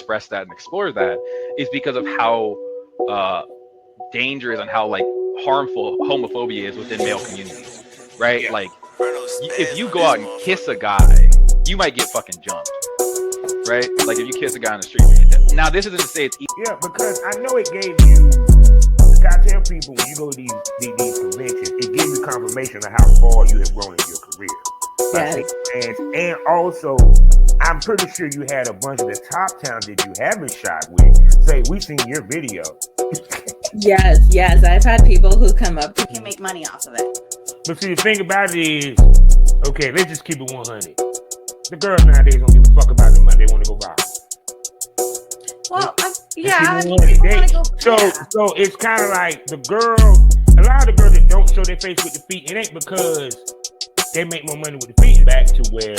express that and explore that is because of how dangerous and how like harmful homophobia is within male communities, right? Yeah. Like Bruno if spaz you on go this out and kiss a motherfucker. guy, you might get fucking jumped, right? Like if you kiss a guy on the street. Now this isn't to say it's Yeah, because I know it gave you. I tell people when you go to these conventions, it gives you confirmation of how far you have grown in your career. By seeing fans, and also, I'm pretty sure you had a bunch of the top talent that you haven't shot with say, "We seen your video." Yes, I've had people who come up to can make money off of it. But see, the thing about it is, okay, let's just keep it 100. The girls nowadays don't give a fuck about the money; they want to go rock. Well, Yeah, I mean, people want to go. So it's kind of like the girl. A lot of the girls that don't show their face with the feet, it ain't because they make more money with the feet. Back to where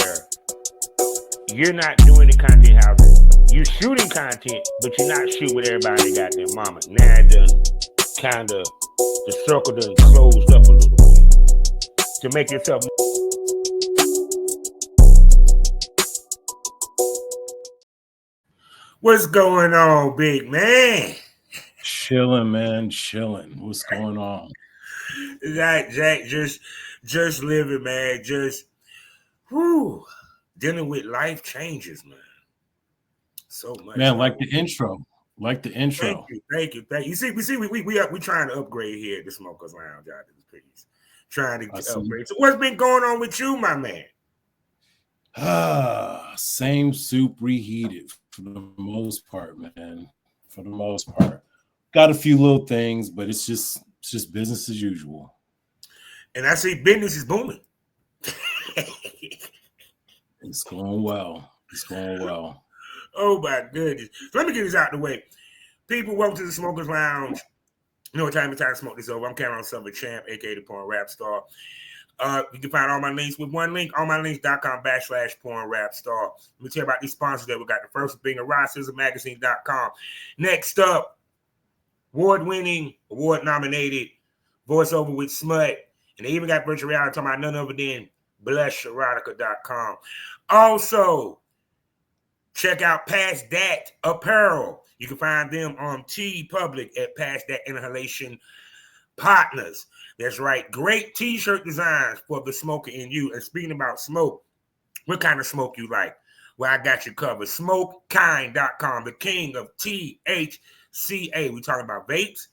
you're not doing the content houses. You're shooting content, but you're not shooting with everybody got their mama. Now it done kind of the circle done closed up a little bit to make yourself. What's going on, big man? Chilling, man, chilling. What's going on? Jack, just living, man. Just, dealing with life changes, man. So much, man. Like the intro. Thank you. You see, we trying to upgrade here at the Smokers Lounge out of this piece. Trying to upgrade. So what's been going on with you, my man? Same soup reheated for the most part, man. For the most part. Got a few little things, but it's just business as usual. And I see business is booming. It's going well. Oh my goodness. So let me get this out of the way. People, welcome to the Smokers Lounge. You know what time it's time to smoke this over. I'm Cameron Silver Champ, aka the Porn Rap Star. You can find all my links with one link, allmylinks.com/Porn Rap Star. Let me tell you about these sponsors that we got. The first one being Magazine.com. Next up, award-winning, award-nominated, voiceover with smut. And they even got virtual reality talking about none other than Erotica.com. Also, check out Past That Apparel. You can find them on TeePublic at Past That Inhalation Partners. That's right. Great t-shirt designs for the smoker in you. And speaking about smoke, what kind of smoke you like? Well, I got you covered. Smokin.com, the king of THCA. We talking about vapes.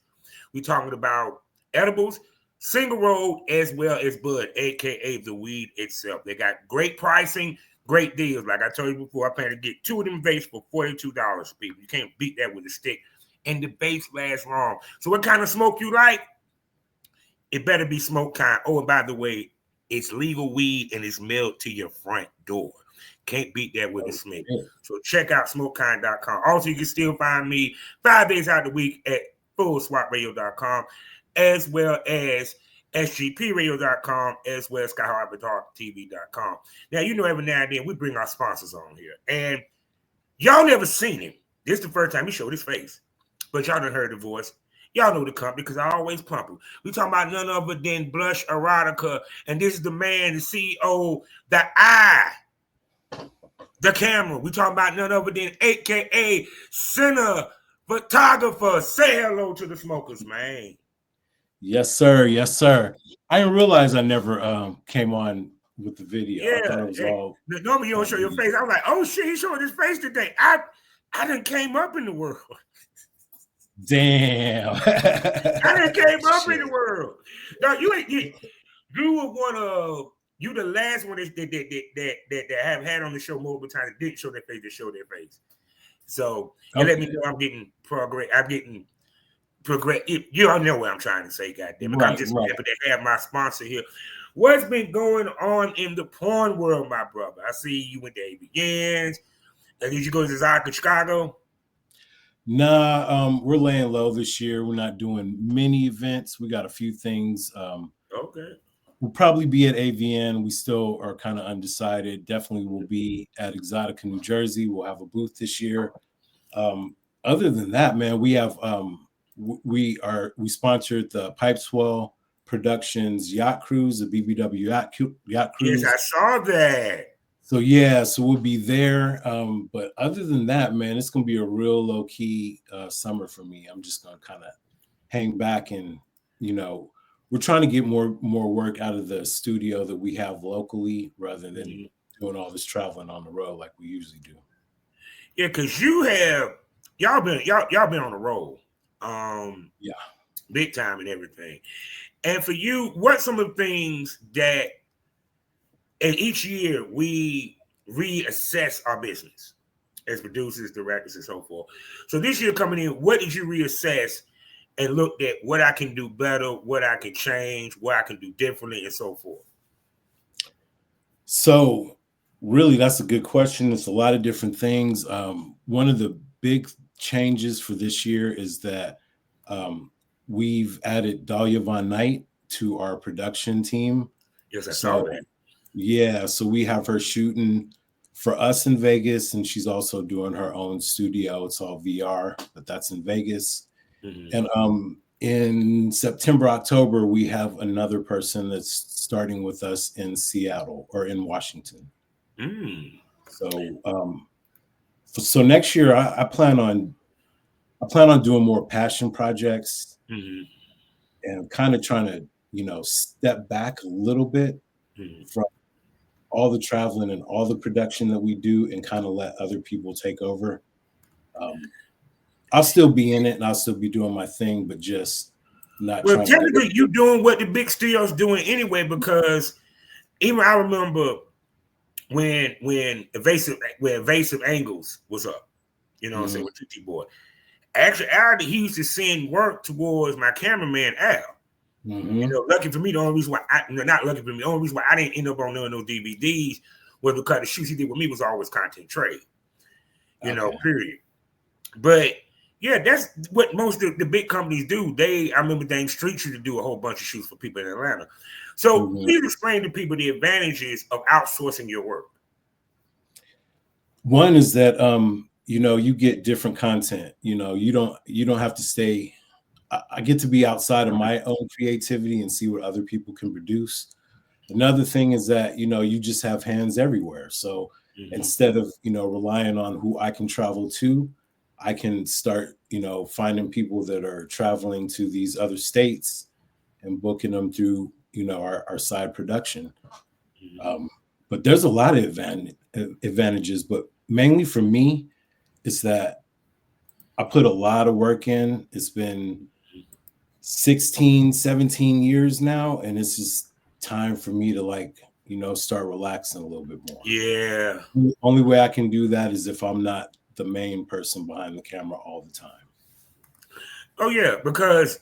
We talking about edibles, single roll, as well as bud, aka the weed itself. They got great pricing, great deals. Like I told you before, I plan to get 2 of them vapes for $42, people. You can't beat that with a stick. And the vapes last long. So what kind of smoke you like? It better be Smokin. Oh, and by the way, it's legal weed and it's mailed to your front door. Can't beat that with a Smith. So check out Smokin.com. Also, you can still find me 5 days out of the week at FullSwapRadio.com, as well as SGPRadio.com, as well as SkyHarperTalkTV.com. Now, you know, every now and then we bring our sponsors on here. And y'all never seen him. This is the first time he showed his face. But y'all done heard the voice. Y'all know the company because I always pump him. We talking about none other than Blush Erotica. And this is the man, the CEO, the eye, the camera. We talking about none other than AKA Center Photographer. Say hello to the smokers, man. Yes, sir. I didn't realize I never came on with the video. Yeah, I thought it was all. Normally you don't show your face. I'm like, oh shit, he's showing his face today. I done came up in the world. Damn. I done came up in the world. No, you were one of the last one that have had on the show multiple times that didn't show their face, to show their face. So you let me know I'm getting progress. You all know what I'm trying to say, goddamn it. I'm just happy to have my sponsor here. What's been going on in the porn world, my brother? I see you went to ABNs. Did you go to Erotica Chicago? Nah, we're laying low this year. We're not doing many events. We got a few things. Okay. We'll probably be at AVN. We still are kind of undecided. Definitely will be at Exotica, New Jersey. We'll have a booth this year. Other than that, man, we have we sponsored the Pipeswell Productions Yacht Cruise, the BBW Yacht Cruise. Yes, I saw that. So yeah, so we'll be there. But other than that, man, it's gonna be a real low key summer for me. I'm just gonna kind of hang back and you know, we're trying to get more work out of the studio that we have locally rather than doing all this traveling on the road like we usually do. Yeah, because y'all been on the road, Yeah. big time and everything. And for you, what some of the things that, and each year we reassess our business as producers, directors, and so forth. So this year coming in, what did you reassess and looked at what I can do better, what I can change, what I can do differently, and so forth? So really, that's a good question. It's a lot of different things. One of the big changes for this year is that we've added Dahlia Von Knight to our production team. Yes, I saw So that. yeah, so we have her shooting for us in Vegas, and she's also doing her own studio. It's all VR, but that's in Vegas. And in September, October, we have another person that's starting with us in Seattle or in Washington. So next year, I plan on doing more passion projects and kind of trying to step back a little bit from all the traveling and all the production that we do and kind of let other people take over. I'll still be in it and I'll still be doing my thing, but just not Well, trying technically, to. you doing what the big studios doing anyway, because even I remember when evasive angles was up, you know what I'm saying, with TT Boy. Actually, Al, he used to send work towards my cameraman Al. You know, lucky for me, the only reason why not lucky for me, the only reason why I didn't end up on none of those DVDs was because the shoots he did with me was always content trade. You know, period. But yeah, that's what most of the big companies do. I remember Dame Street used to do a whole bunch of shoots for people in Atlanta. So please explain to people the advantages of outsourcing your work. One is that you get different content. You don't have to stay. I get to be outside of my own creativity and see what other people can produce. Another thing is that you just have hands everywhere. So instead of relying on who I can travel to, I can start finding people that are traveling to these other states and booking them through our side production. But there's a lot of advantages, but mainly for me, it's that I put a lot of work in. It's been 16, 17 years now, and it's just time for me to start relaxing a little bit more. Yeah. The only way I can do that is if I'm not the main person behind the camera all the time. Oh yeah, because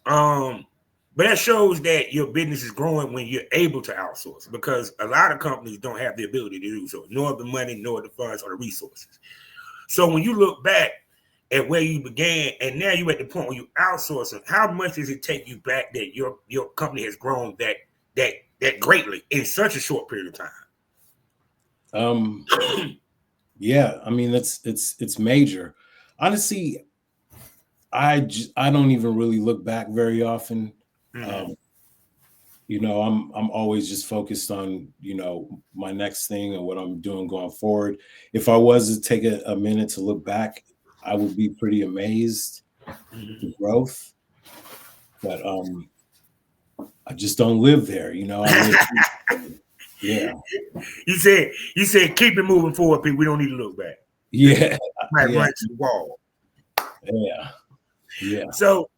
but that shows that your business is growing when you're able to outsource, because a lot of companies don't have the ability to do so, nor the money, nor the funds, or the resources. So when you look back at where you began and now you're at the point where you outsourcing, how much does it take you back that your company has grown that greatly in such a short period of time? Yeah, I mean it's major. Honestly, I don't even really look back very often. I'm always just focused on my next thing and what I'm doing going forward. If I was to take a minute to look back, I would be pretty amazed the growth. But I just don't live there, yeah. You said keep it moving forward, people. We don't need to look back. Yeah. Might run to the wall. Yeah. So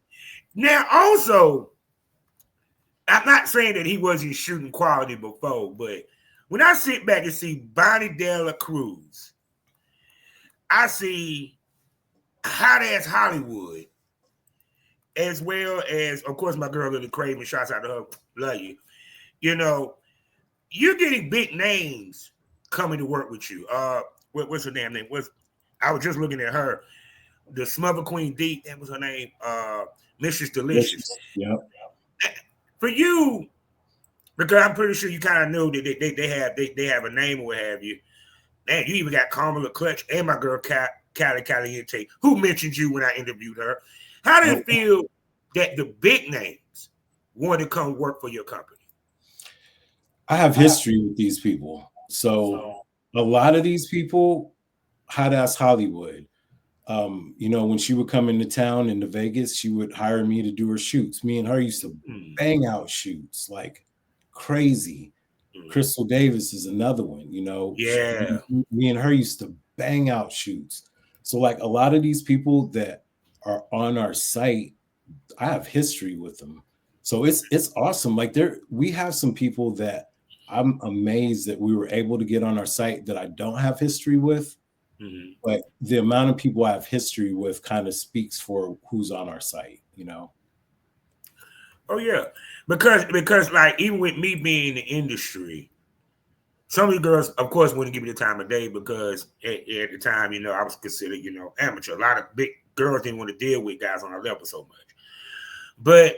now also, I'm not saying that he wasn't shooting quality before, but when I sit back and see Bonnie De La Cruz, I see hot ass Hollywood, as well as, of course, my girl Lily Craven. Shouts out to her, love you. You're getting big names coming to work with you. What's her damn name? I was just looking at her, the Smother Queen D. That was her name. Mrs. Delicious. Yeah. For you, because I'm pretty sure you kind of know that they have a name or what have you. Man, you even got Carmela Clutch and my girl Cali Caliente, who mentioned you when I interviewed her. How do you feel that the big names want to come work for your company? I have history with these people. So a lot of these people, hot ass Hollywood. You know, when she would come into town into Vegas, she would hire me to do her shoots. Me and her used to bang out shoots like crazy. Crystal Davis is another one, you know. Yeah. Me and her used to bang out shoots. So like a lot of these people that are on our site, I have history with them. So it's awesome. Like we have some people that I'm amazed that we were able to get on our site that I don't have history with. But the amount of people I have history with kind of speaks for who's on our site, you know. Oh yeah, because like even with me being in the industry, some of the girls, of course, wouldn't give me the time of day because at the time, you know, I was considered, you know, amateur. A lot of big girls didn't want to deal with guys on our level so much. But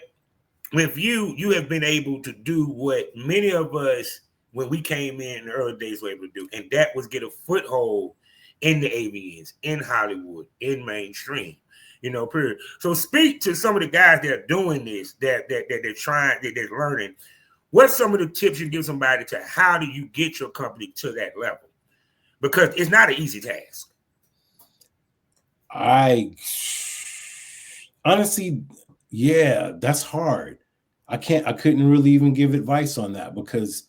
with you have been able to do what many of us, when we came in the early days, were able to do, and that was get a foothold in the AVNs, in Hollywood, in mainstream, you know, period. So speak to some of the guys that are doing this, that they're trying, that they're learning. What's some of the tips you give somebody to how do you get your company to that level? Because it's not an easy task. I honestly, yeah, that's hard. I couldn't really even give advice on that because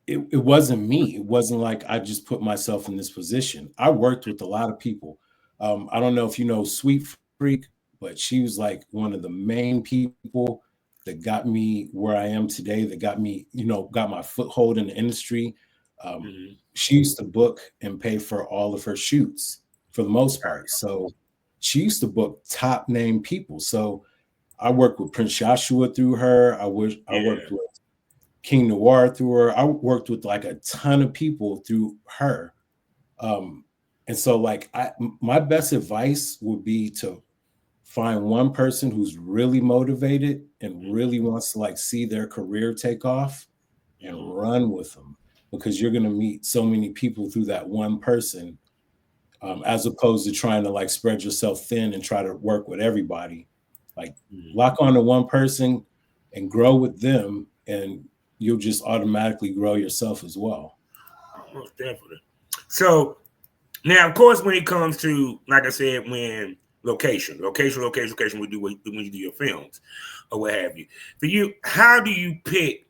it wasn't me. It wasn't like I just put myself in this position. I worked with a lot of people. I don't know if you know Sweet Freak, but she was like one of the main people that got me where I am today, that got me, you know, got my foothold in the industry. She used to book and pay for all of her shoots for the most part. So she used to book top name people. So I worked with Prince Joshua through her. I worked with King Noir through her. I worked with like a ton of people through her. And so like my best advice would be to find one person who's really motivated and really wants to like see their career take off and run with them, because you're going to meet so many people through that one person, as opposed to trying to like spread yourself thin and try to work with everybody. Like lock on to one person and grow with them, and you'll just automatically grow yourself as well. Most definitely. So now, of course, when it comes to, like I said, when location, we do when you do your films or what have you. For you, how do you pick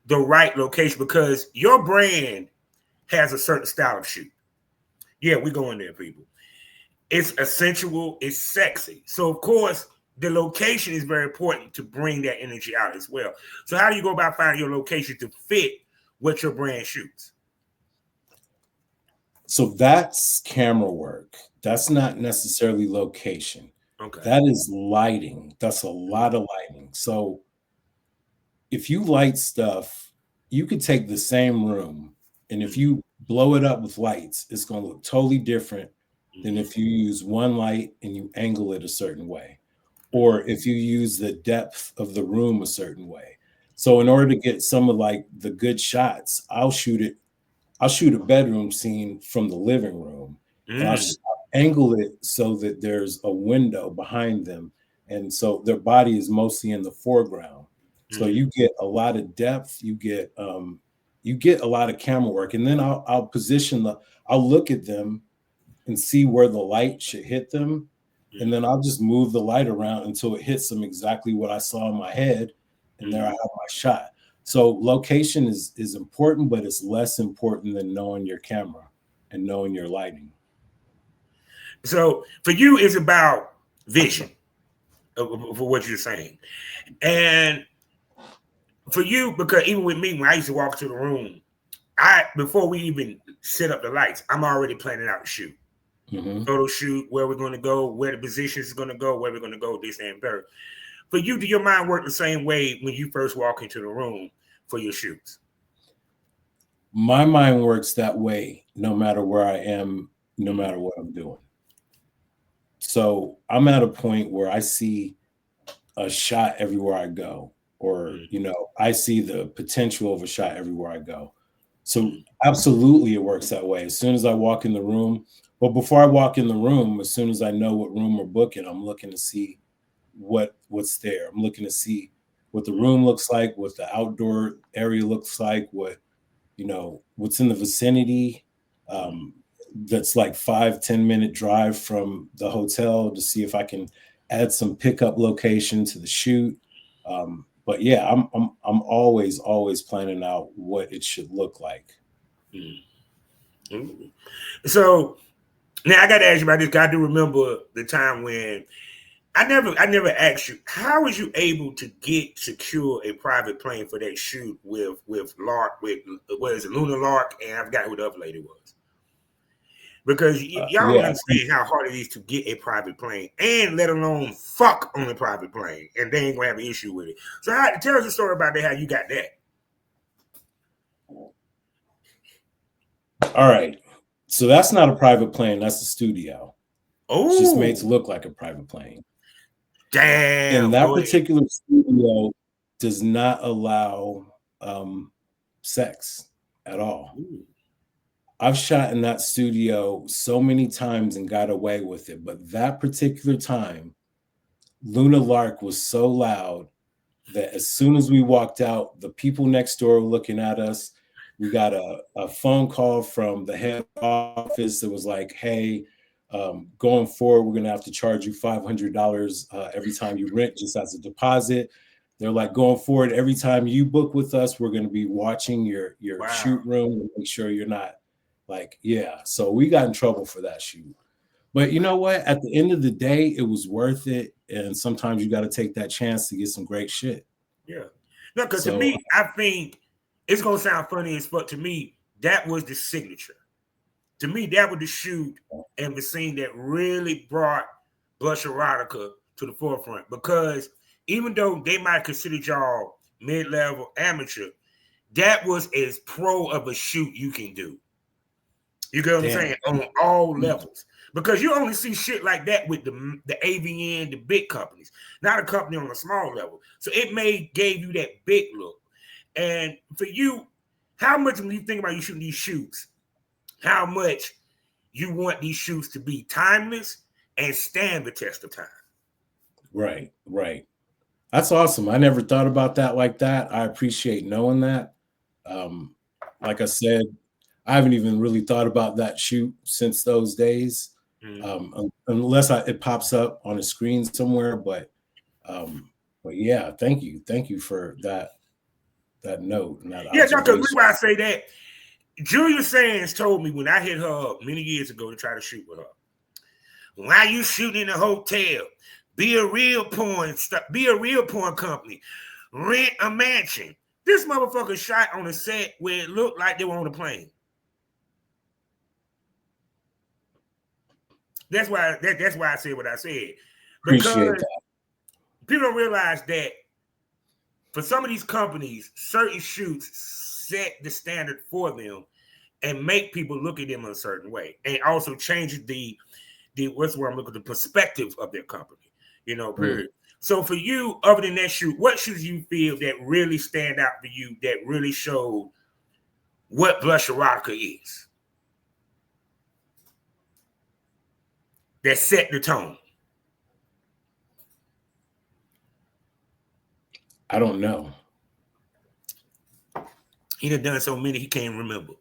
the right location? Because your brand has a certain style of shoot. Yeah, we go in there, people. It's essential, it's sexy. So, of course, the location is very important to bring that energy out as well. So, how do you go about finding your location to fit what your brand shoots? So that's camera work. That's not necessarily location. Okay. That is lighting. That's a lot of lighting. So if you light stuff, you could take the same room, and if you blow it up with lights, it's going to look totally different than if you use one light and you angle it a certain way, or if you use the depth of the room a certain way. So in order to get some of like the good shots, I'll shoot a bedroom scene from the living room, and I'll angle it so that there's a window behind them, and so their body is mostly in the foreground. So you get a lot of depth, you get a lot of camera work, and then I'll look at them and see where the light should hit them, and then I'll just move the light around until it hits them exactly what I saw in my head, and there I have my shot. So location is important, but it's less important than knowing your camera and knowing your lighting. So for you, it's about vision for what you're saying. And for you, because even with me, when I used to walk to the room, before we even set up the lights, I'm already planning out the shoot. Photo shoot, where we're going to go, where the position is going to go, where we're going to go, this and that. For you, do your mind work the same way when you first walk into the room for your shoots? My mind works that way no matter where I am, no matter what I'm doing. So I'm at a point where I see a shot everywhere I go, or, you know, I see the potential of a shot everywhere I go. So absolutely it works that way. As soon as I walk in the room, but before I walk in the room, as soon as I know what room we're booking, I'm looking to see what's there. I'm looking to see what the room looks like, what the outdoor area looks like, what what's in the vicinity. That's like 5-10 minute drive from the hotel to see if I can add some pickup location to the shoot. But yeah, I'm always planning out what it should look like. So now I got to ask you about this. I do remember the time when I never asked you, how was you able to secure a private plane for that shoot with Lark, with what is it, Luna Lark, and I forgot who the other lady was. Because y'all don't understand how hard it is to get a private plane, and let alone fuck on a private plane, and they ain't gonna have an issue with it. So tell us a story about that, how you got that. All right. So that's not a private plane, that's a studio. Oh, it's just made to look like a private plane. Damn. And that particular studio does not allow sex at all. Ooh. I've shot in that studio so many times and got away with it, but that particular time, Luna Lark was so loud that as soon as we walked out, the people next door were looking at us. We got a phone call from the head office that was like, hey, going forward, we're going to have to charge you $500 every time you rent, just as a deposit. They're like, going forward, every time you book with us, we're going to be watching your shoot room and make sure you're not like, yeah. So we got in trouble for that shoot. But you know what? At the end of the day, it was worth it. And sometimes you got to take that chance to get some great shit. Yeah. No, because to me, I think it's going to sound funny as fuck. To me, that was the signature. To me, that was the shoot and the scene that really brought Blush Erotica to the forefront. Because even though they might consider y'all mid-level amateur, that was as pro of a shoot you can do. You get what I'm saying? On all levels. Because you only see shit like that with the AVN, the big companies, not a company on a small level. So it gave you that big look. And for you, how much when you think about you shooting these shoots, how much you want these shoots to be timeless and stand the test of time? Right. That's awesome. I never thought about that like that. I appreciate knowing that. Like I said, I haven't even really thought about that shoot since those days, unless it pops up on a screen somewhere. But yeah, thank you for that note. And that yeah, because why I say that, Julia Sands told me when I hit her up many years ago to try to shoot with her, why you shooting in a hotel? Be a real porn company. Rent a mansion. This motherfucker shot on a set where it looked like they were on a plane. That's why I said what I said. Because people don't realize that for some of these companies, certain shoots set the standard for them and make people look at them a certain way, and also changes the what's where I'm looking at the perspective of their company. Period. So for you, other than that shoot, what shoots you feel that really stand out for you, that really showed what Blush Erotica is? That set the tone? I don't know. He done so many he can't remember.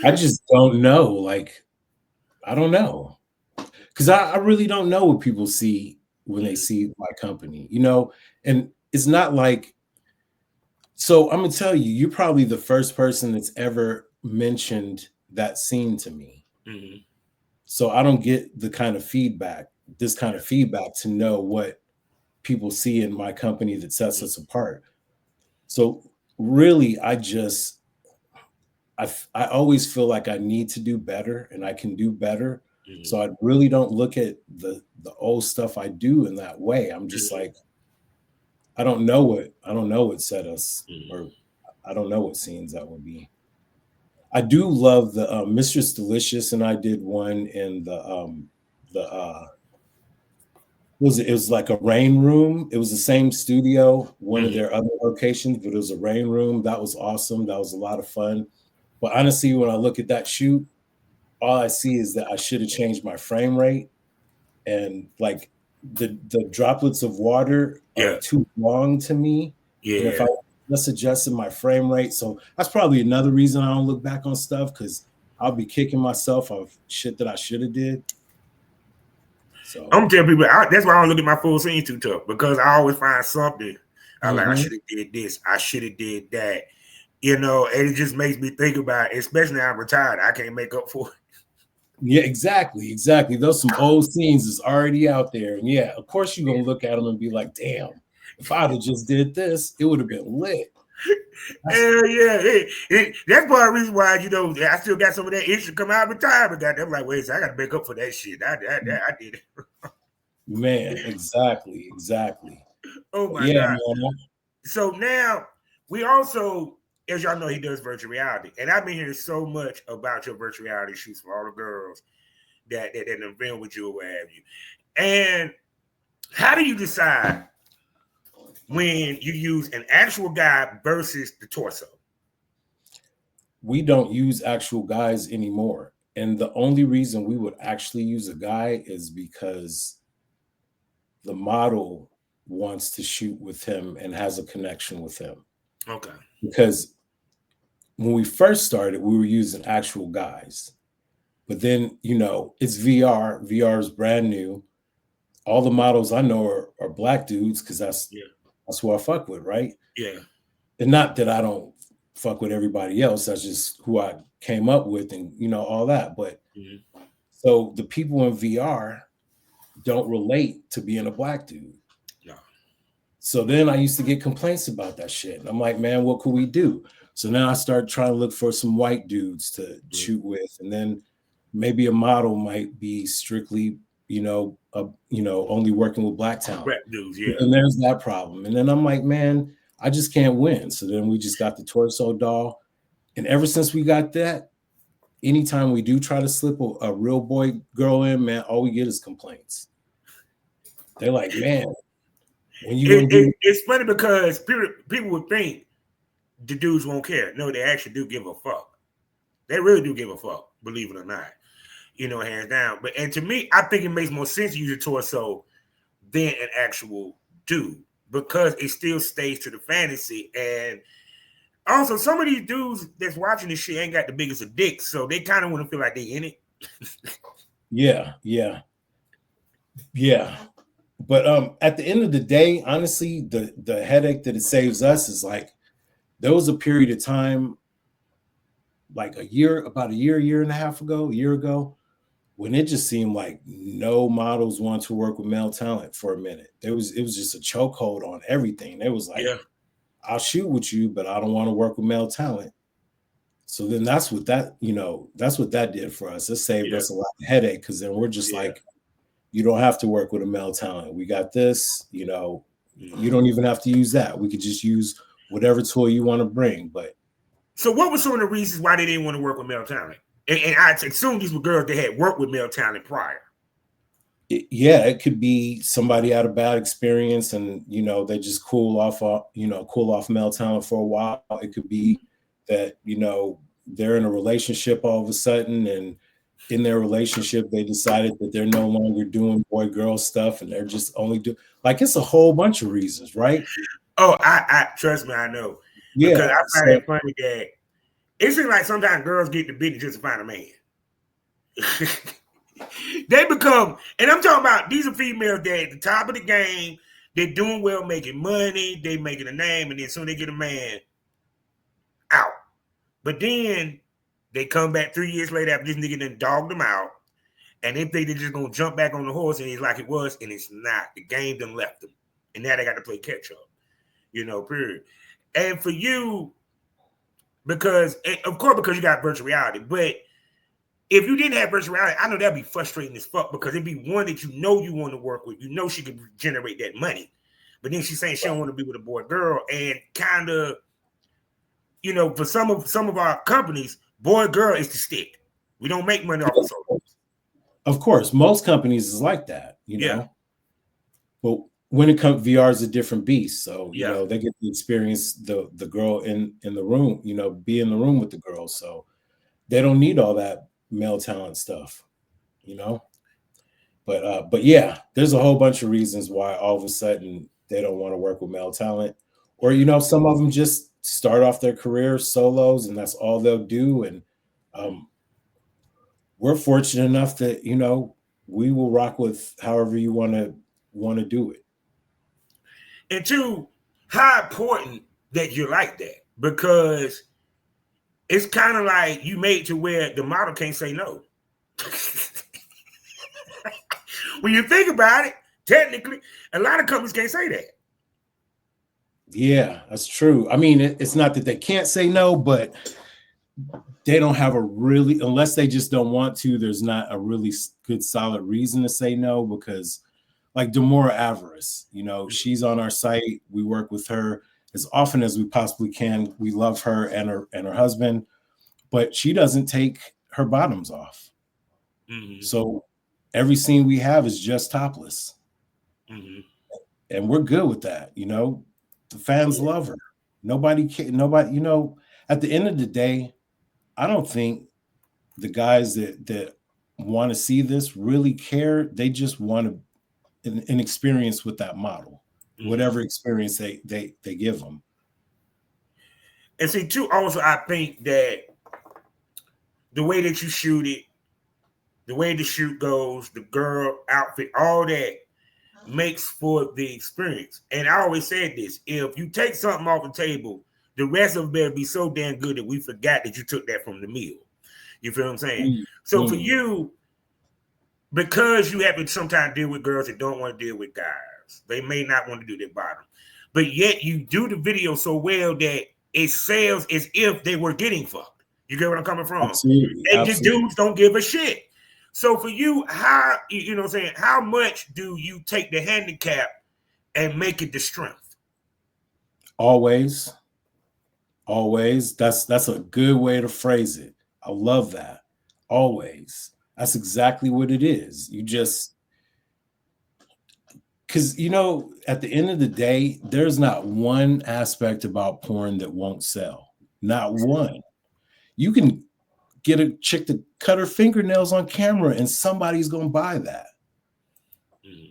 I just don't know. Like, I don't know. Because I really don't know what people see when they see my company, and it's not like, so I'm going to tell you, you're probably the first person that's ever mentioned that scene to me. Mm-hmm. So I don't get this kind of feedback to know what people see in my company that sets us apart. So really, I always feel like I need to do better and I can do better. Mm-hmm. So I really don't look at the old stuff I do in that way. I'm just like, I don't know what set us, or I don't know what scenes that would be. I do love the Mistress Delicious, and I did one in it was like a rain room. It was the same studio, one of their other locations, but it was a rain room. That was awesome. That was a lot of fun. But honestly, when I look at that shoot, all I see is that I should have changed my frame rate, and like the droplets of water are too long to me. Yeah. And if I just adjusting my frame rate. So that's probably another reason I don't look back on stuff, because I'll be kicking myself of shit that I should have did. So I'm telling people that's why I don't look at my full scene too tough, because I always find something. I'm like, I should have did this, I should have did that, you know, and it just makes me think about it, especially now I'm retired. I can't make up for it. Yeah, exactly. Those some old scenes is already out there. And yeah, of course you're gonna look at them and be like, damn, if I'd have just did this, it would have been lit. Hell yeah. That's part of the reason why, you know, I still got some of that issue come out of retirement. I'm like, wait, so I gotta make up for that shit. I did it. Man, exactly. Oh my Yeah, God. man. So now we also, as y'all know, he does virtual reality. And I've been hearing so much about your virtual reality shoots for all the girls that have been with you or what have you. And how do you decide when you use an actual guy versus the torso? We don't use actual guys anymore. And the only reason we would actually use a guy is because the model wants to shoot with him and has a connection with him. Okay. Because when we first started, we were using actual guys. But then, you know, it's VR. VR is brand new. All the models I know are black dudes, because that's who I fuck with, right? Yeah. And not that I don't fuck with everybody else. That's just who I came up with, and you know, all that. But so the people in VR don't relate to being a black dude. No. So then I used to get complaints about that shit. And I'm like, man, what could we do? So now I started trying to look for some white dudes to shoot with. And then maybe a model might be strictly, only working with black talent. Black dudes, yeah. And there's that problem. And then I'm like, man, I just can't win. So then we just got the torso doll. And ever since we got that, anytime we do try to slip a real boy girl in, man, all we get is complaints. They're like, man, when you gonna do it's funny because people would think the dudes won't care. No, they actually do give a fuck. They really do give a fuck, believe it or not. You know, hands down. And to me, I think it makes more sense to use a torso than an actual dude, because it still stays to the fantasy. And also, some of these dudes that's watching this shit ain't got the biggest of dicks, so they kind of want to feel like they in it. Yeah. But at the end of the day, honestly, the headache that it saves us is like, there was a period of time, like about a year and a half ago, when it just seemed like no models wanted to work with male talent for a minute. It was just a chokehold on everything. It was like, I'll shoot with you, but I don't want to work with male talent. So then that's what that did for us. It saved us a lot of headache, because then we're just like, you don't have to work with a male talent. We got this, you don't even have to use that. We could just use whatever tool you want to bring. But so what were some of the reasons why they didn't want to work with male talent? And I assume these were girls that had worked with male talent prior. It could be somebody had a bad experience and, they just cool off male talent for a while. It could be that, they're in a relationship all of a sudden, and in their relationship, they decided that they're no longer doing boy-girl stuff, and they're just only it's a whole bunch of reasons, right? Oh, I trust me, I know. Yeah, because I find it funny that it seems like sometimes girls get the business just to find a man. They become, and I'm talking about, these are females that at the top of the game, they're doing well, making money, they making a name, and then soon they get a man out. But then they come back 3 years later after this nigga done dogged them out, and they think they're just gonna jump back on the horse, and it's like it was, and it's not. The game done left them, and now they got to play catch up. Period. And for you, because you got virtual reality, but if you didn't have virtual reality, I know that'd be frustrating as fuck, because it'd be one that you want to work with. She could generate that money. But then she's saying she don't want to be with a boy girl, and kind of, for some of our companies, boy girl is the stick. We don't make money off of solos. Of course, most companies is like that, But when it comes, VR is a different beast. So they get to experience the girl in the room, be in the room with the girl. So they don't need all that male talent stuff, But yeah, there's a whole bunch of reasons why all of a sudden they don't want to work with male talent, or some of them just start off their career solos and that's all they'll do. And we're fortunate enough that we will rock with however you want to do it. And two, how important that you're like that, because it's kind of like you made to where the model can't say no. When you think about it, technically, a lot of companies can't say that. Yeah, that's true. I mean, it's not that they can't say no, but they don't have unless they just don't want to, there's not a really good solid reason to say no, because like Demora Avarice, she's on our site. We work with her as often as we possibly can. We love her and her husband, but she doesn't take her bottoms off. Mm-hmm. So every scene we have is just topless. Mm-hmm. And we're good with that. The fans love her. Nobody, at the end of the day, I don't think the guys that want to see this really care. They just want an experience with that model, whatever experience they give them. And see, too, also, I think that the way that you shoot it, the way the shoot goes, the girl outfit, all that makes for the experience. And I always said this: if you take something off the table, the rest of it better be so damn good that we forgot that you took that from the meal. You feel what I'm saying? So for you, because you have to sometimes deal with girls that don't want to deal with guys, they may not want to do their bottom, but yet you do the video so well that it sells as if they were getting fucked. You get what I'm coming from? Absolutely. And the dudes don't give a shit. So for you, how how much do you take the handicap and make it the strength? Always. That's a good way to phrase it. I love that. Always. That's exactly what it is. You just, because at the end of the day, there's not one aspect about porn that won't sell. Not one. You can get a chick to cut her fingernails on camera and somebody's going to buy that.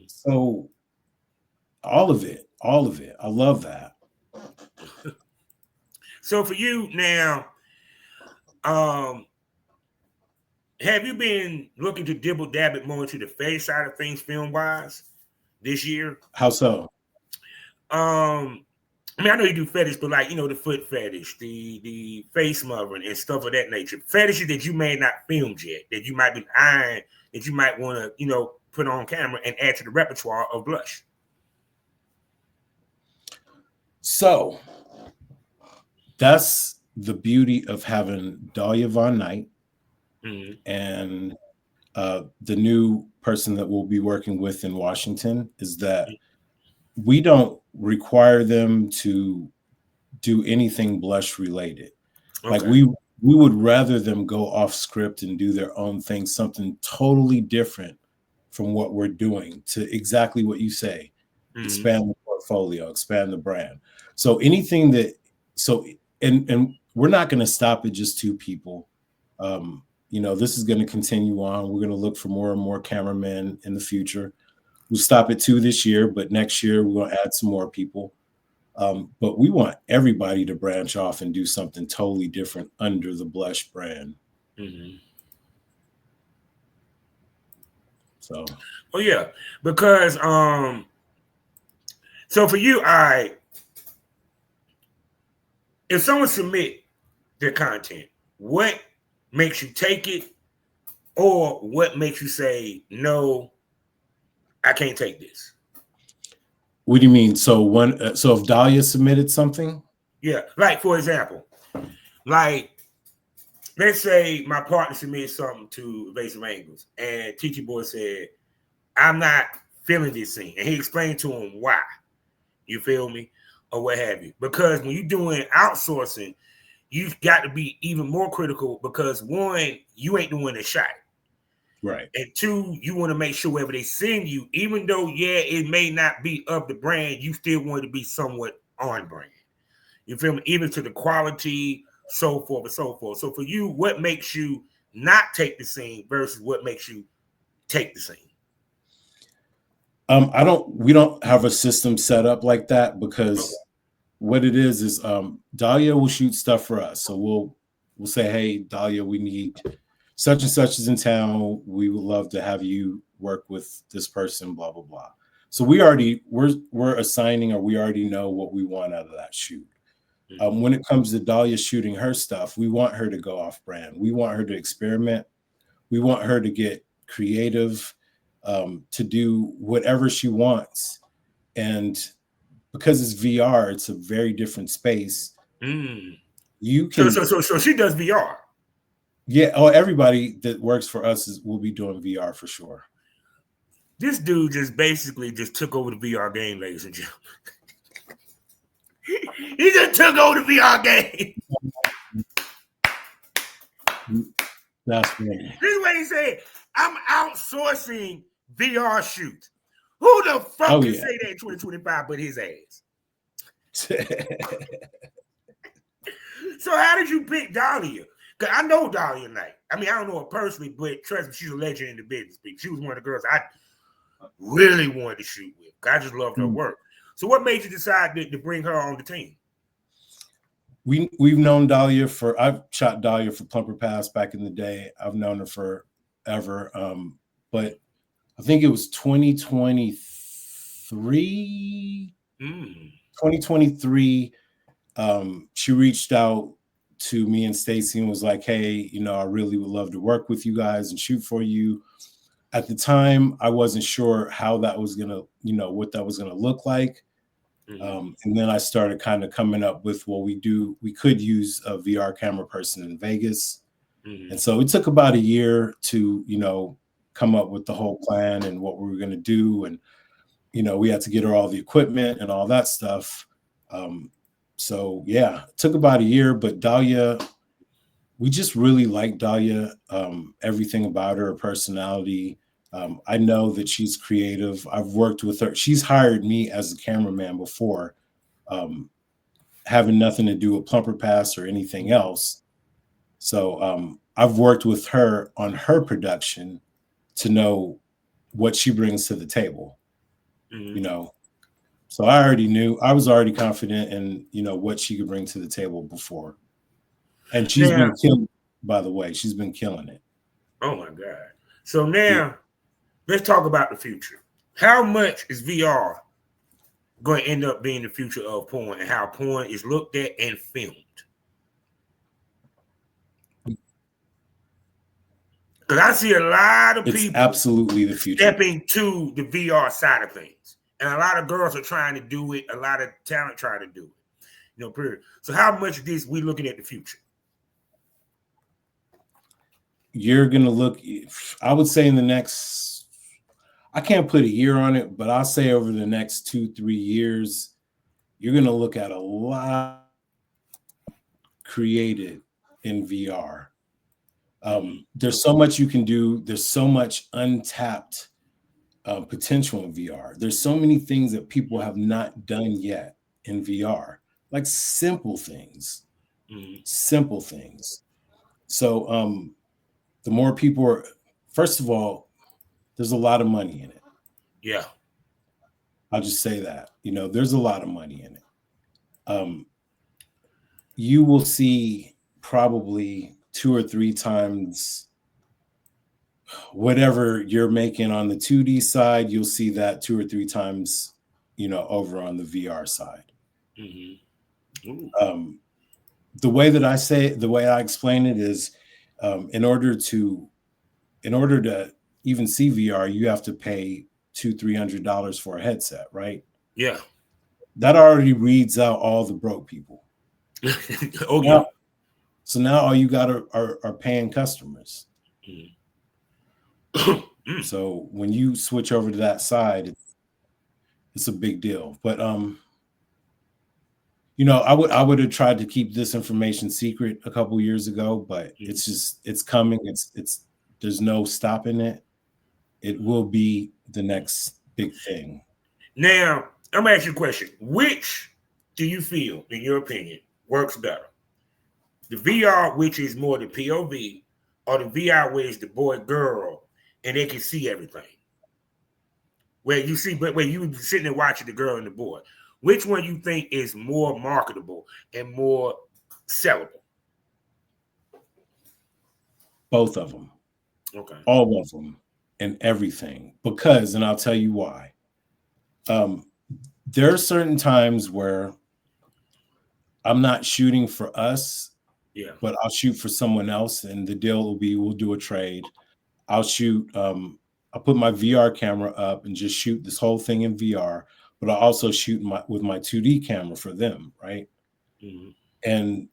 So all of it. I love that. So for you now, have you been looking to dibble dab it more into the fetish side of things film wise this year? How so? I know you do fetish, but like, the foot fetish, the face smothering and stuff of that nature. Fetishes that you may not filmed yet, that you might be eyeing, that you might want to, put on camera and add to the repertoire of Blush. So that's the beauty of having Dahlia Von Knight and the new person that we'll be working with in Washington is that we don't require them to do anything Blush related. Okay. Like we would rather them go off script and do their own thing, something totally different from what we're doing, to exactly what you say, expand the portfolio, expand the brand. So anything that, and we're not going to stop at just two people. This is going to continue on. We're going to look for more and more cameramen in the future. We'll stop at 2 this year, but next year we're going to add some more people. But we want everybody to branch off and do something totally different under the Blush brand. So. Oh yeah, because so for you, if someone submit their content, what makes you take it, or what makes you say no? I can't take this. What do you mean? So if Dahlia submitted something? Yeah, like for example, like let's say my partner submitted something to Evasive Angles, and Teacher Boy said, "I'm not feeling this scene," and he explained to him why. You feel me, or what have you? Because when you're doing outsourcing, you've got to be even more critical because one, you ain't the one that shot it. Right. And two, you want to make sure wherever they send you, even though, it may not be of the brand, you still want to be somewhat on brand. You feel me? Even to the quality, so forth and so forth. So for you, what makes you not take the scene versus what makes you take the scene? We don't have a system set up like that because what it is Dahlia will shoot stuff for us. So we'll say, hey, Dahlia, we need such and such is in town. We would love to have you work with this person, blah, blah, blah. So we're assigning, or we already know what we want out of that shoot. When it comes to Dahlia shooting her stuff, we want her to go off brand. We want her to experiment. We want her to get creative, to do whatever she wants. And because it's VR, it's a very different space. You can. So she does VR. Yeah. Oh, everybody that works for us will be doing VR for sure. This dude just basically just took over the VR game, ladies and gentlemen. He just took over the VR game. That's right. This is what he said. I'm outsourcing VR shoots. Who the fuck can say that in 2025 but his ass? So how did you pick Dahlia? Because I know Dahlia Knight. I mean, I don't know her personally, but trust me, she's a legend in the business. She was one of the girls I really wanted to shoot with. I just loved her work. So what made you decide to bring her on the team? We've known Dahlia I've shot Dahlia for Plumper Pass back in the day. I've known her forever. But I think it was 2023. 2023. She reached out to me and Stacy and was like, hey, I really would love to work with you guys and shoot for you. At the time, I wasn't sure how that was going to, what that was going to look like. And then I started kind of coming up with, we could use a VR camera person in Vegas. And so it took about a year to, come up with the whole plan and what we were going to do. And, we had to get her all the equipment and all that stuff. So yeah, it took about a year, but Dahlia, we just really like Dahlia, everything about her personality. I know that she's creative. I've worked with her. She's hired me as a cameraman before, having nothing to do with Plumper Pass or anything else. So I've worked with her on her production to know what she brings to the table, So I was already confident in, what she could bring to the table before. And she's been killing, by the way, she's been killing it. Oh my God. So now let's talk about the future. How much is VR going to end up being the future of porn and how porn is looked at and filmed? Because I see a lot of people absolutely the future stepping to the VR side of things. And a lot of girls are trying to do it. A lot of talent trying to do it. Period. So how much of this we looking at the future? You're going to look, I would say in the next, I can't put a year on it, but I'll say over the next 2-3 years, you're going to look at a lot created in VR. There's so much you can do. There's so much untapped potential in VR. There's so many things that people have not done yet in VR, like simple things. So the more people are, first of all, there's a lot of money in it. Yeah. I'll just say that, there's a lot of money in it. You will see probably 2 or 3 times whatever you're making on the 2D side, you'll see that 2 or 3 times, over on the VR side. The way I explain it is, in order to even see VR, you have to pay $200-$300 for a headset, right? Yeah. That already reads out all the broke people. Yeah. So now all you got are paying customers. So when you switch over to that side, it's a big deal. But I would have tried to keep this information secret a couple years ago, but it's coming. There's no stopping it. It will be the next big thing. Now, I'm gonna ask you a question. Which do you feel, in your opinion, works better? The VR, which is more the POV, or the VR where it's the boy girl and they can see everything? Where you see, but where you sitting there watching the girl and the boy. which one you think is more marketable and more sellable? Both of them. Okay. All of them and everything. Because, and I'll tell you why. There are certain times where I'm not shooting for us, but I'll shoot for someone else, and the deal will be we'll do a trade. I'll shoot, I'll put my VR camera up and just shoot this whole thing in VR, but I'll also shoot with my 2D camera for them, right? Mm-hmm. And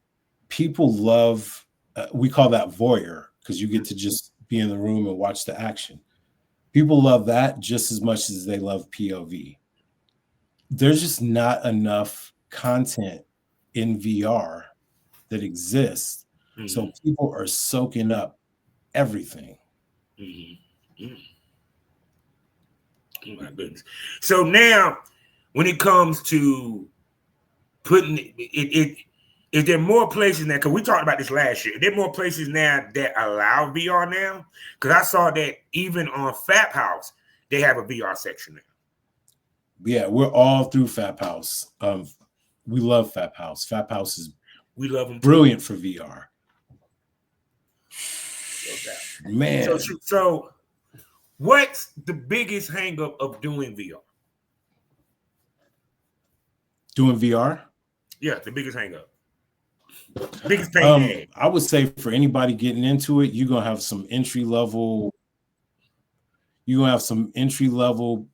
people love, we call that voyeur, because you get to just be in the room and watch the action. People love that just as much as they love POV. There's just not enough content in VR that exists. Mm-hmm. So people are soaking up everything. Mm-hmm. Mm-hmm. Oh my goodness. So now, when it comes to putting it is there more places now? Because we talked about this last year. Are there more places now that allow VR now? Because I saw that even on Fap House, they have a VR section now. Yeah, we're all through Fap House. We love Fap House. Fap House is brilliant for VR. Okay. Man. So what's the biggest hang up of doing VR? Doing VR? Yeah, the biggest hang up. Biggest pain. I would say for anybody getting into it, you're gonna have some entry level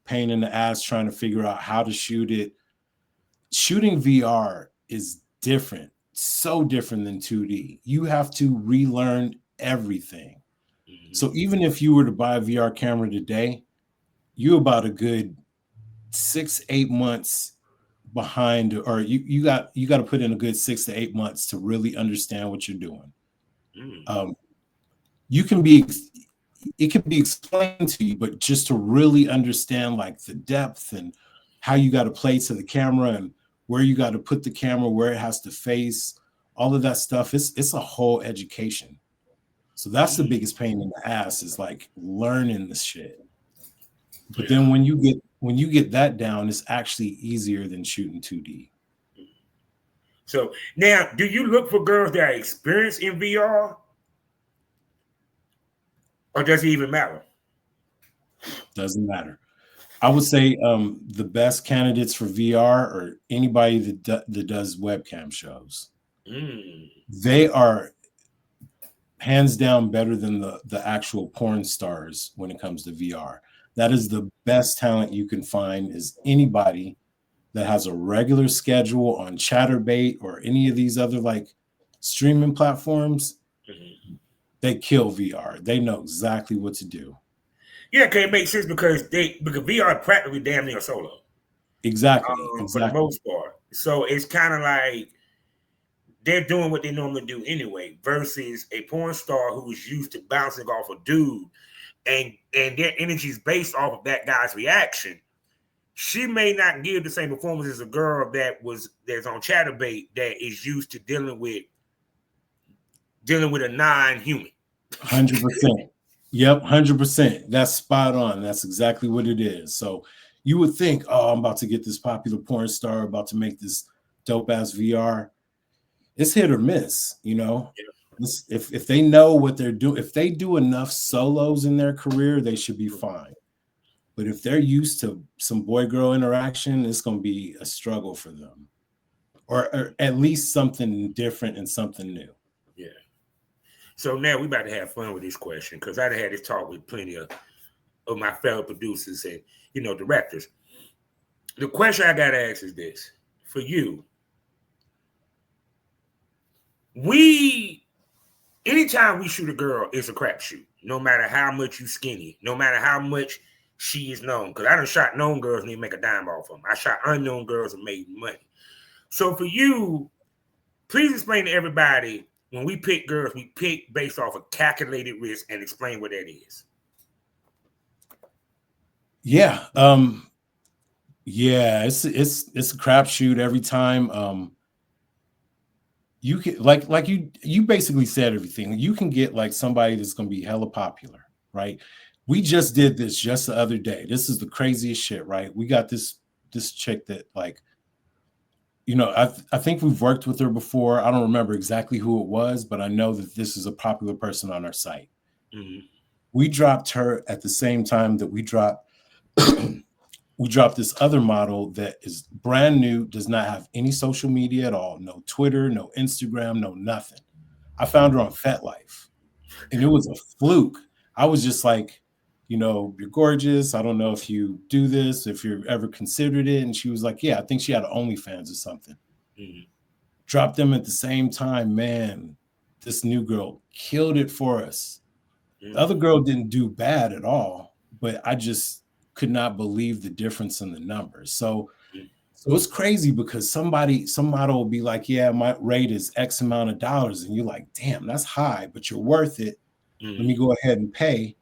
pain in the ass trying to figure out how to shoot it. Shooting VR is different, so different than 2D. You have to relearn everything. Mm-hmm. So even if you were to buy a VR camera today, you're about a good 6-8 months behind, or you got to put in a good 6 to 8 months to really understand what you're doing. It can be explained to you, but just to really understand like the depth and how you got to play to the camera and where you got to put the camera, where it has to face, all of that stuff, it's a whole education. So that's the biggest pain in the ass, is like learning this shit. But then when you get that down, it's actually easier than shooting 2D. So now, do you look for girls that are experienced in VR? Or does it even matter? Doesn't matter. I would say the best candidates for VR are anybody that does webcam shows. They are hands down better than the actual porn stars when it comes to VR. That is the best talent you can find, is anybody that has a regular schedule on Chatterbait or any of these other like streaming platforms. Mm-hmm. They kill VR. They know exactly what to do. Yeah, okay, it makes sense because VR is practically damn near solo. Exactly. For the most part. So it's kind of like they're doing what they normally do anyway, versus a porn star who's used to bouncing off a dude, and their energy is based off of that guy's reaction. She may not give the same performance as a girl that's on Chatterbait that is used to dealing with a non-human. 100%. Yep, 100%. That's spot on. That's exactly what it is. So you would think, oh, I'm about to get this popular porn star, about to make this dope ass VR. It's hit or miss, you know. Yeah. If they know what they're doing, if they do enough solos in their career, they should be fine. But if they're used to some boy-girl interaction, it's going to be a struggle for them, or at least something different and something new. Yeah. So now we about to have fun with this question, because I had this talk with plenty of my fellow producers and directors. The question I got to ask is this: for you, anytime we shoot a girl, it's a crapshoot. No matter how much you skinny, no matter how much she is known, because I done shot known girls and they make a dime off them. I shot unknown girls and made money. So for you, please explain to everybody, when we pick girls, we pick based off of calculated risk, and explain what that is. Yeah. It's a crapshoot every time. You can like you basically said everything. You can get like somebody that's gonna be hella popular, right? We just did this just the other day. This is the craziest shit, right? We got this chick that like you know, I think we've worked with her before. I don't remember exactly who it was, but I know that this is a popular person on our site. Mm-hmm. We dropped her at the same time that we dropped we dropped this other model that is brand new, does not have any social media at all, no Twitter, no Instagram, no nothing. I found her on FetLife, and it was a fluke. I was just like, you know, you're gorgeous. I don't know if you do this, if you've ever considered it. And she was like, yeah, I think she had OnlyFans or something. Mm-hmm. Dropped them at the same time. Man, this new girl killed it for us. Mm-hmm. The other girl didn't do bad at all, but I just could not believe the difference in the numbers. So it's crazy because some model will be like, yeah, my rate is X amount of dollars. And you're like, damn, that's high, but you're worth it. Mm-hmm. Let me go ahead and pay.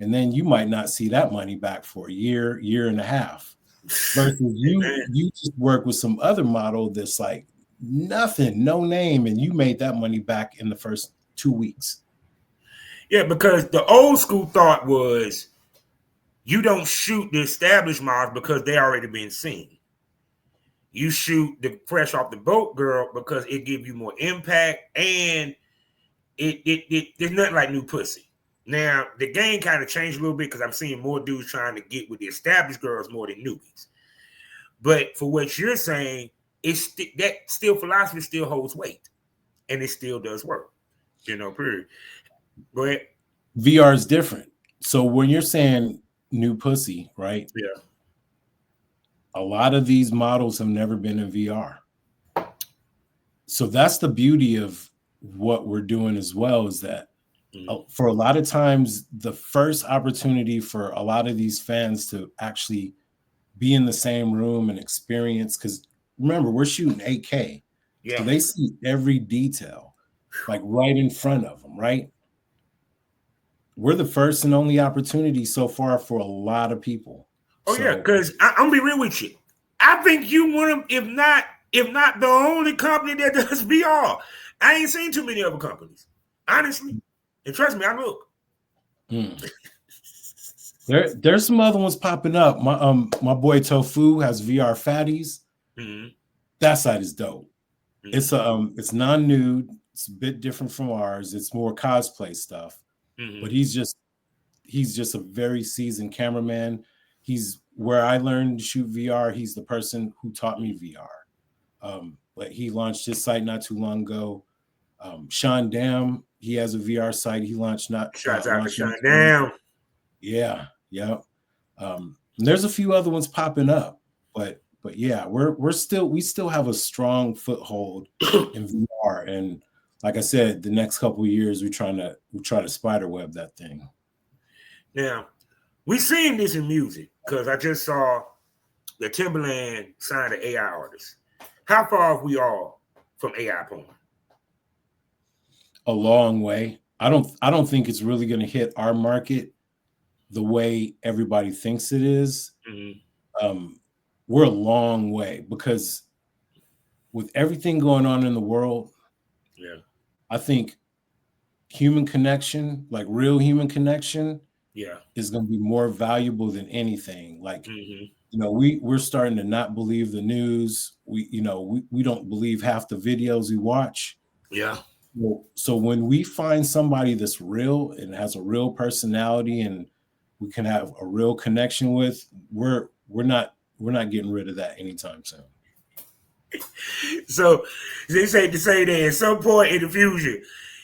And then you might not see that money back for a year and a half. Versus you just work with some other model that's like nothing, no name, and you made that money back in the first 2 weeks. Yeah, because the old school thought was you don't shoot the established models because they already been seen. You shoot the fresh off the boat girl because it gives you more impact, and it there's nothing like new pussy. Now the game kind of changed a little bit because I'm seeing more dudes trying to get with the established girls more than newbies. But for what you're saying, it's that still philosophy still holds weight, and it still does work. You know, period. Go ahead. VR is different. So when you're saying new pussy, right? Yeah. A lot of these models have never been in VR. So that's the beauty of what we're doing as well, is that for a lot of times, the first opportunity for a lot of these fans to actually be in the same room and experience, because remember, we're shooting 8K. Yeah. So they see every detail, like right in front of them, right? We're the first and only opportunity so far for a lot of people. Oh, yeah, because I'm gonna be real with you. I think you want them, if not the only company that does VR. I ain't seen too many other companies, honestly. And trust me, I look. There's some other ones popping up. My boy Tofu has VR fatties. Mm-hmm. That side is dope. Mm-hmm. It's non-nude. It's a bit different from ours. It's more cosplay stuff. Mm-hmm. But he's just a very seasoned cameraman. He's where I learned to shoot VR. He's the person who taught me VR. But he launched his site not too long ago. Sean Dam, he has a VR site. He launched Shots out to Sean Dam. Yeah. There's a few other ones popping up, but yeah, we still have a strong foothold in VR, and like I said, the next couple of years we try to spiderweb that thing. Now, we seen this in music because I just saw the Timberland signed an AI artist. How far off we are from AI porn? A long way. I don't think it's really going to hit our market the way everybody thinks it is. Mm-hmm. We're a long way because with everything going on in the world, yeah, I think human connection, like real human connection, is going to be more valuable than anything. Like, you know, we're starting to not believe the news. We don't believe half the videos we watch. Yeah. So when we find somebody that's real and has a real personality and we can have a real connection with, we're not getting rid of that anytime soon. So they say to say that at some point in the future,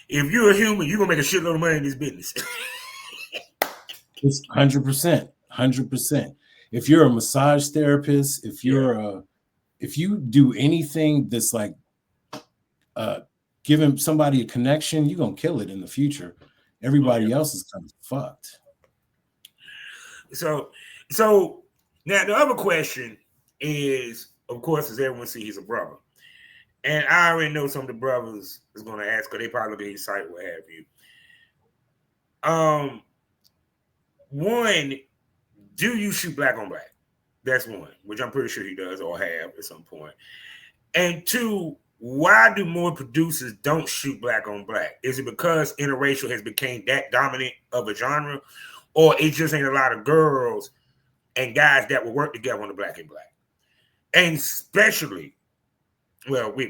if you're a human, you're gonna make a shitload of money in this business. It's 100%. If you're a massage therapist, if you do anything that's like giving somebody a connection, you're gonna kill it in the future. Everybody else is kind of fucked. So now the other question is, of course, as everyone sees, he's a brother. And I already know some of the brothers is going to ask, because they probably look at his site, what have you. One, do you shoot black on black? That's one, which I'm pretty sure he does or have at some point. And two, why do more producers don't shoot black on black? Is it because interracial has become that dominant of a genre? Or it just ain't a lot of girls and guys that will work together on the black and black? And especially Well, we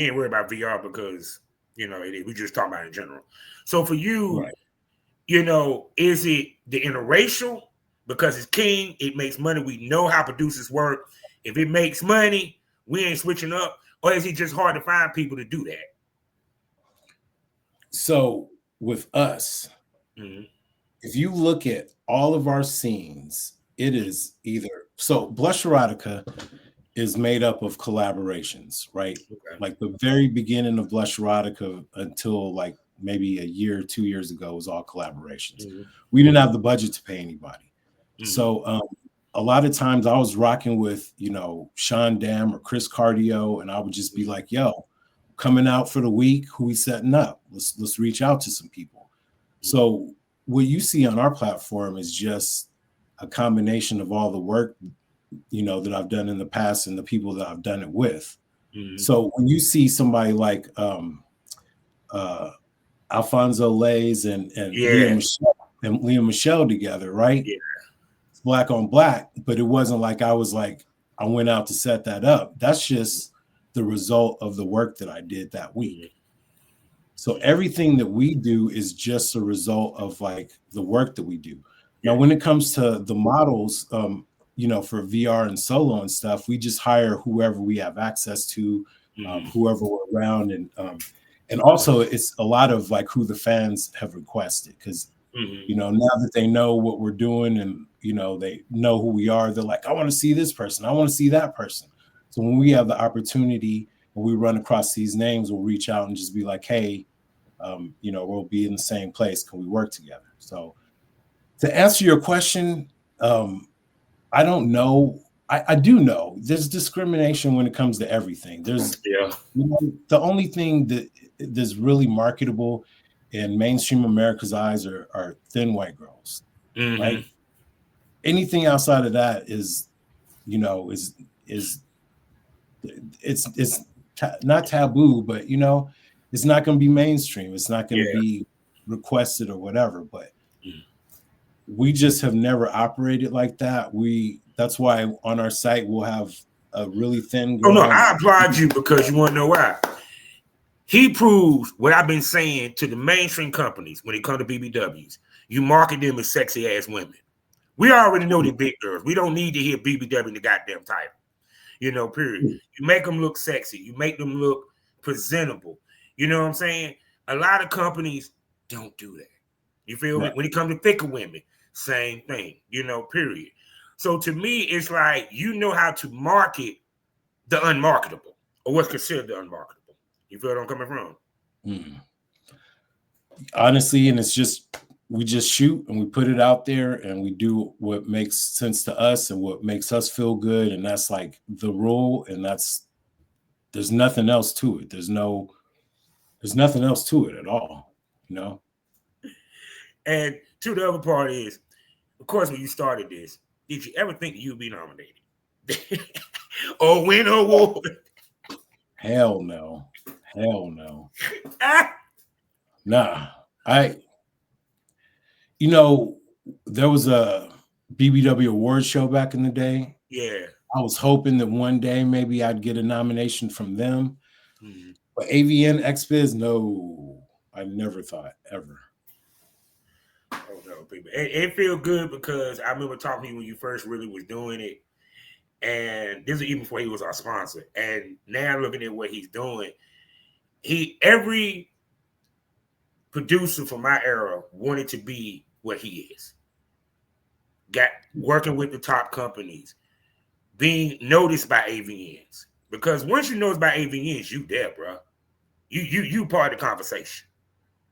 ain't worried about VR because we just talking about it in general. So for you, Right. Is it the interracial because it's king? It makes money. We know how producers work. If it makes money, we ain't switching up. Or is it just hard to find people to do that? So with us, if you look at all of our scenes, it is either Blush Erotica is made up of collaborations, right? Okay. Like the very beginning of Blush Erotica until like maybe a year or 2 years ago was all collaborations. We didn't have the budget to pay anybody. So a lot of times I was rocking with, Sean Dam or Chris Cardio, and I would just be like, yo, coming out for the week, who we setting up? Let's reach out to some people. So what you see on our platform is just a combination of all the work, that I've done in the past and the people that I've done it with. So when you see somebody like Alfonso Lays and Leah Michelle together, right? Yeah. It's black on black, but it wasn't like I went out to set that up. That's just the result of the work that I did that week. So everything that we do is just a result of like the work that we do. Now, when it comes to the models, for VR and solo and stuff, we just hire whoever we have access to, whoever we're around, and also it's a lot of like who the fans have requested because now that they know what we're doing and they know who we are, they're like, I want to see this person, I want to see that person. So when we have the opportunity and we run across these names, we'll reach out and just be like, hey, we'll be in the same place. Can we work together? So to answer your question, I don't know. I do know there's discrimination when it comes to everything. There's the only thing that's really marketable in mainstream America's eyes are thin white girls, right? Anything outside of that is it's not taboo, but it's not going to be mainstream. It's not going to be requested or whatever. But we just have never operated like that. That's why on our site we'll have a really thin girl. Oh no, I applaud you because you want to know why. He proves what I've been saying to the mainstream companies when it comes to BBWs. You market them as sexy ass women. We already know the big girls. We don't need to hear BBW in the goddamn title. Period. You make them look sexy. You make them look presentable. You know what I'm saying? A lot of companies don't do that. You feel me? When it comes to thicker women, same thing. Period. So to me, it's like how to market the unmarketable or what's considered the unmarketable. You feel what I'm coming from? Honestly, and it's just we just shoot and we put it out there and we do what makes sense to us and what makes us feel good, and that's like the rule, and there's nothing else to it. There's nothing else to it at all, And to the other part is, of course, when you started this, did you ever think you'd be nominated or win an award? Hell no. Nah. There was a BBW award show back in the day. Yeah. I was hoping that one day maybe I'd get a nomination from them. But AVN XBiz, no, I never thought ever. Oh no, people. It feels good because I remember talking to you when you first really was doing it. And this is even before he was our sponsor. And now looking at what he's doing, every producer from my era wanted to be what he is. Working with the top companies, being noticed by AVNs. Because once you're noticed by AVNs, you there, bro. You part of the conversation.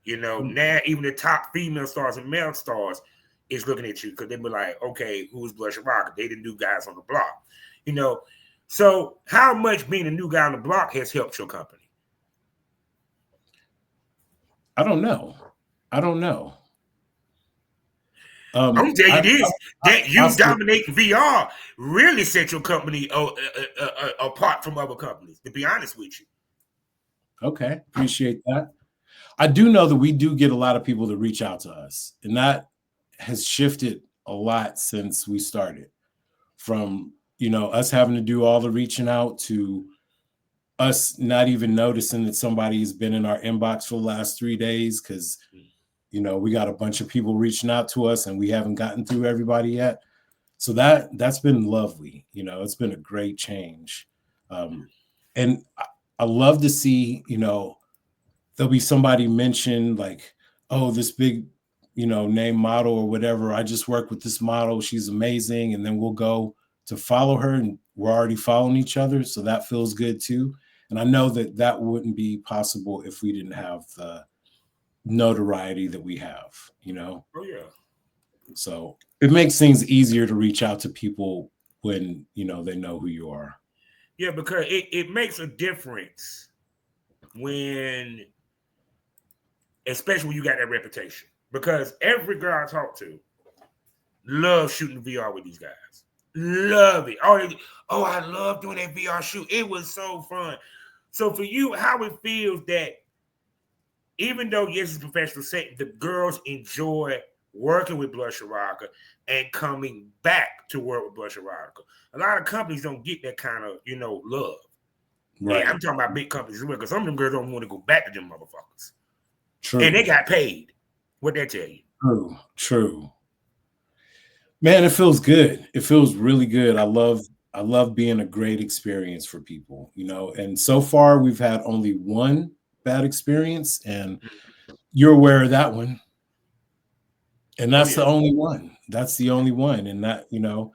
Now even the top female stars and male stars is looking at you because they be like, okay, who's Blush Rocket? They the new guys on the block. So how much being a new guy on the block has helped your company? I don't know. I'm gonna tell you this: that you dominating VR really set your company apart from other companies. To be honest with you. Okay, appreciate that. I do know that we do get a lot of people that reach out to us, and that has shifted a lot since we started. From us having to do all the reaching out to us not even noticing that somebody's been in our inbox for the last 3 days because, you know, we got a bunch of people reaching out to us and we haven't gotten through everybody yet. So that's been lovely. You know, it's been a great change. And I love to see, you know, there'll be somebody mentioned like, oh, this big, you know, name model or whatever. I just work with this model. She's amazing. And then we'll go to follow her and we're already following each other. So that feels good too. And I know that that wouldn't be possible if we didn't have the notoriety that we have, you know? Oh, yeah. So it makes things easier to reach out to people when, you know, they know who you are. Yeah, because it makes a difference when, especially when you got that reputation. Because every girl I talk to loves shooting VR with these guys. Love it. Oh, I love doing that VR shoot. It was so fun. So for you, how it feels that even though yes, it's a professional setting, the girls enjoy working with Blush Erotica and coming back to work with Blush Erotica. A lot of companies don't get that kind of, you know, love. Right. Yeah, I'm talking about big companies as well, because some of them girls don't want to go back to them motherfuckers. True. And they got paid. What that tell you? True. Man, it feels good. It feels really good. I love being a great experience for people, you know. And so far we've had only one bad experience, and you're aware of that one. And that's the only one. That's the only one. And that, you know,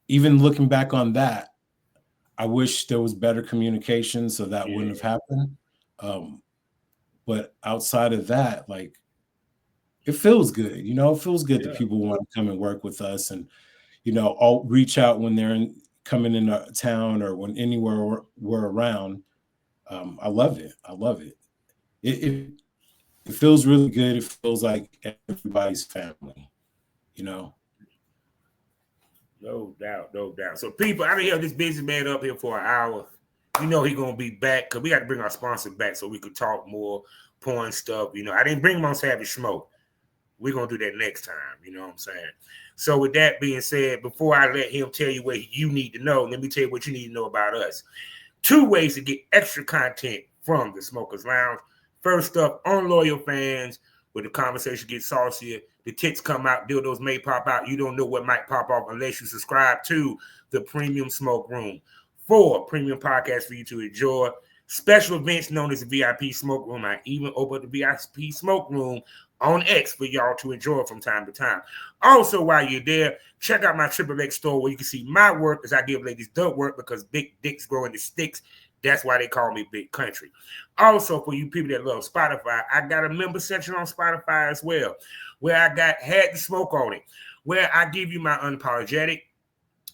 even looking back on that, I wish there was better communication so that wouldn't have happened. But outside of that, like, it feels good. You know, it feels good that people want to come and work with us, and, you know, I'll reach out when they're coming into town or when anywhere we're around. I love it. I love it. It feels really good. It feels like everybody's family, you know? No doubt, no doubt. So people, I done held this businessman up here for an hour. You know he gonna be back because we got to bring our sponsor back so we could talk more porn stuff. You know, I didn't bring him on Savage Smoke. We're gonna do that next time. You know what I'm saying? So with that being said, before I let him tell you what you need to know, let me tell you what you need to know about us. 2 ways to get extra content from the Smokers Lounge. First up, unloyal fans, where the conversation gets saucier, the tits come out, dildos may pop out. You don't know what might pop off unless you subscribe to the Premium Smoke Room. 4 premium podcasts for you to enjoy. Special events known as the VIP Smoke Room. I even opened the VIP Smoke Room on X for y'all to enjoy from time to time. Also, while you're there, check out my XXX store where you can see my work as I give ladies the work, because big dicks grow into sticks. That's why they call me Big Country. Also, for you people that love Spotify, I got a member section on Spotify as well, where I had the smoke on it, where I give you my unapologetic,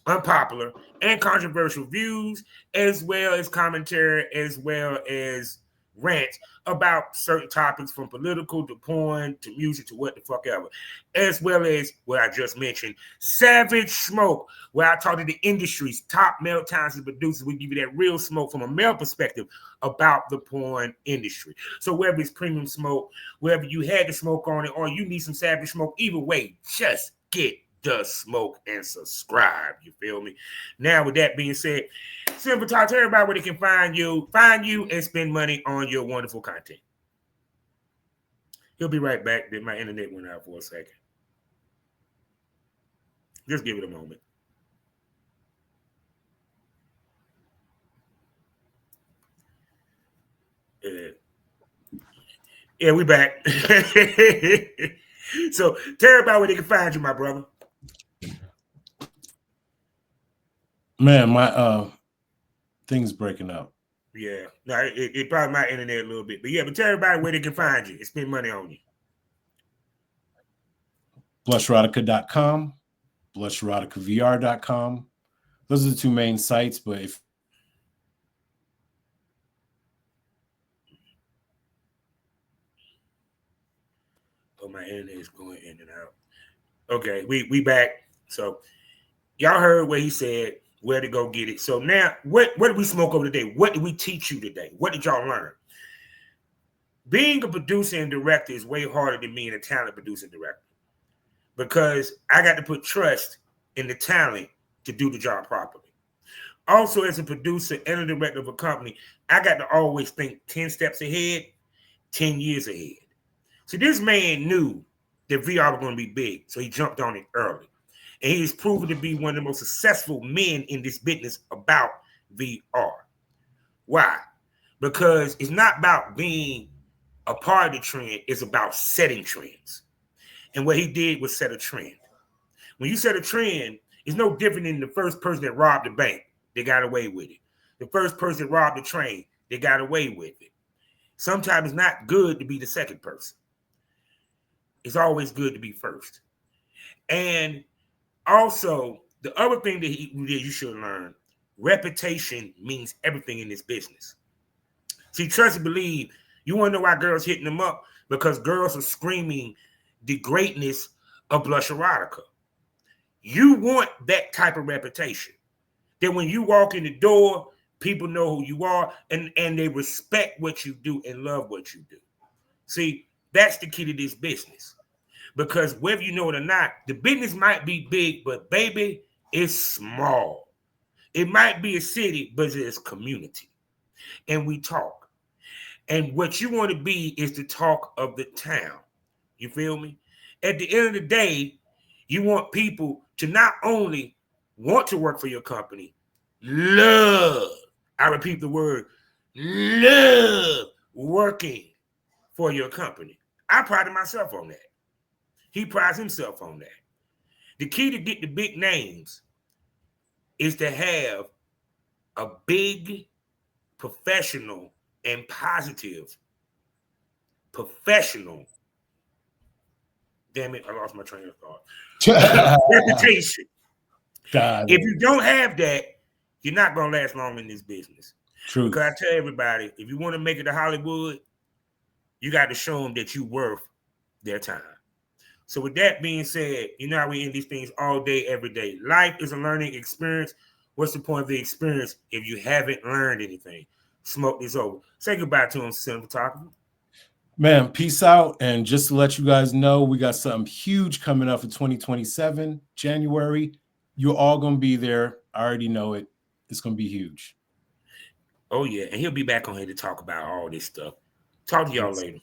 unpopular, and controversial views, as well as commentary, as well as rants about certain topics, from political to porn to music to what the fuck ever, as well as what I just mentioned, Savage Smoke, where I talk to the industry's top male talented producers. We give you that real smoke from a male perspective about the porn industry. So whether it's premium smoke, whether you had the smoke on it, or you need some Savage Smoke, either way, just get the smoke and subscribe. You feel me? Now, with that being said, simple talk to everybody where they can find you, and spend money on your wonderful content. He'll be right back. Then my internet went out for a second. Just give it a moment. Yeah, we back. So tell everybody where they can find you, my brother. Man, my thing's breaking up. Yeah, no, it probably my internet a little bit, but yeah, but tell everybody where they can find you and spend money on you. BlushErotica.com, BlushEroticaVR.com. Those are the 2 main sites, but if my internet is going in and out. Okay, we back. So y'all heard what he said, where to go get it. So now, what did we smoke over today? What did we teach you today? What did y'all learn? Being a producer and director is way harder than being a talent producer and director, because I got to put trust in the talent to do the job properly. Also, as a producer and a director of a company, I got to always think 10 steps ahead, 10 years ahead. See, this man knew that VR was going to be big, so he jumped on it early. And he is proven to be one of the most successful men in this business about VR. Why? Because it's not about being a part of the trend, it's about setting trends. And what he did was set a trend. When you set a trend, it's no different than the first person that robbed the bank. They got away with it. The first person that robbed the train, they got away with it. Sometimes it's not good to be the second person. It's always good to be first. And also, the other thing that you should learn, reputation means everything in this business. See, trust and believe, you want to know why girls hitting them up? Because girls are screaming the greatness of Blush Erotica. You want that type of reputation. That when you walk in the door, people know who you are and they respect what you do and love what you do. See, that's the key to this business. Because whether you know it or not, the business might be big, but baby, it's small. It might be a city, but it's a community. And we talk. And what you want to be is the talk of the town. You feel me? At the end of the day, you want people to not only want to work for your company, love, I repeat the word, love working for your company. I pride myself on that. He prides himself on that. The key to get the big names is to have a big, professional, and positive, professional, damn it, I lost my train of thought, reputation. God. If you don't have that, you're not going to last long in this business. True. Because I tell everybody, if you want to make it to Hollywood, you got to show them that you're worth their time. So with that being said, you know how we end these things all day, every day. Life is a learning experience. What's the point of the experience if you haven't learned anything? Smoke this over. Say goodbye to him, cinematographer. Man, peace out. And just to let you guys know, we got something huge coming up for 2027, January. You're all going to be there. I already know it. It's going to be huge. Oh, yeah. And he'll be back on here to talk about all this stuff. Talk to y'all later.